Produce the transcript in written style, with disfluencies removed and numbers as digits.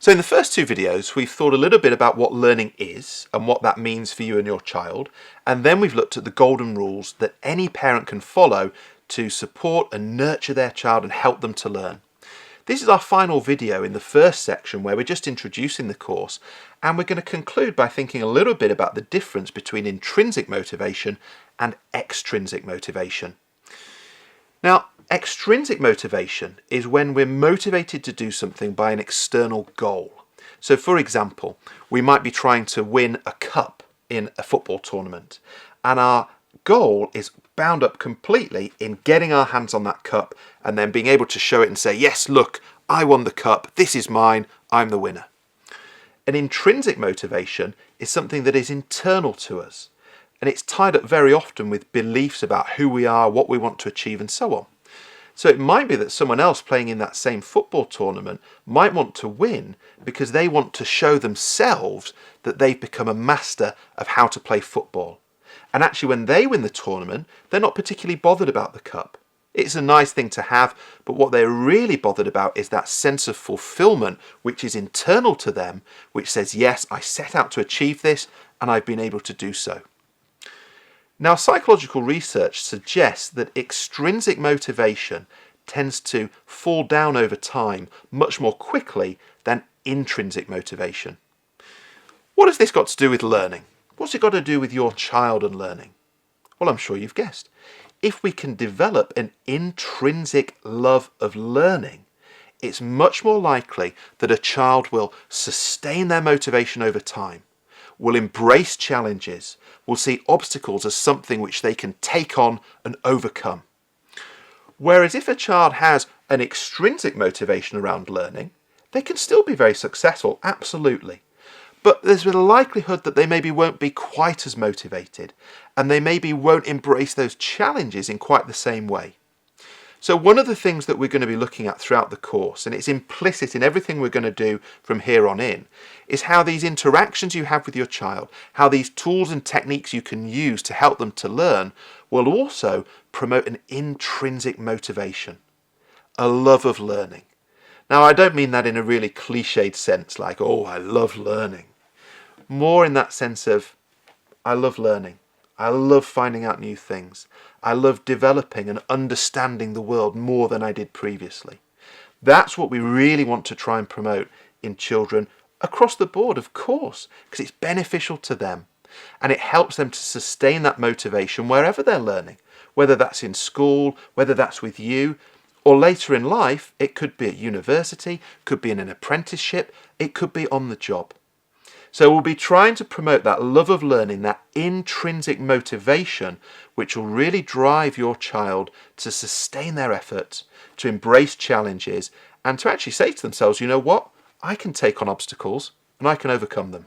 So in the first two videos, we've thought a little bit about what learning is and what that means for you and your child. And then we've looked at the golden rules that any parent can follow to support and nurture their child and help them to learn. This is our final video in the first section where we're just introducing the course, and we're going to conclude by thinking a little bit about the difference between intrinsic motivation and extrinsic motivation. Now, extrinsic motivation is when we're motivated to do something by an external goal. So for example, we might be trying to win a cup in a football tournament, and our goal is bound up completely in getting our hands on that cup and then being able to show it and say, yes, look, I won the cup, this is mine, I'm the winner. An intrinsic motivation is something that is internal to us, and it's tied up very often with beliefs about who we are, what we want to achieve, and so on. So it might be that someone else playing in that same football tournament might want to win because they want to show themselves that they've become a master of how to play football. And actually when they win the tournament, they're not particularly bothered about the cup. It's a nice thing to have, but what they're really bothered about is that sense of fulfillment which is internal to them, which says, yes, I set out to achieve this and I've been able to do so. Now, psychological research suggests that extrinsic motivation tends to fall down over time much more quickly than intrinsic motivation. What has this got to do with learning? What's it got to do with your child and learning? Well, I'm sure you've guessed. If we can develop an intrinsic love of learning, it's much more likely that a child will sustain their motivation over time, will embrace challenges, will see obstacles as something which they can take on and overcome. Whereas if a child has an extrinsic motivation around learning, they can still be very successful, absolutely. But there's a likelihood that they maybe won't be quite as motivated, and they maybe won't embrace those challenges in quite the same way. So one of the things that we're going to be looking at throughout the course, and it's implicit in everything we're going to do from here on in, is how these interactions you have with your child, how these tools and techniques you can use to help them to learn will also promote an intrinsic motivation, a love of learning. Now, I don't mean that in a really cliched sense like, oh, I love learning. More in that sense of, I love learning. I love finding out new things. I love developing and understanding the world more than I did previously. That's what we really want to try and promote in children across the board, of course, because it's beneficial to them and it helps them to sustain that motivation wherever they're learning, whether that's in school, whether that's with you, or later in life. It could be at university, could be in an apprenticeship, it could be on the job. So we'll be trying to promote that love of learning, that intrinsic motivation, which will really drive your child to sustain their efforts, to embrace challenges, and to actually say to themselves, you know what, I can take on obstacles and I can overcome them.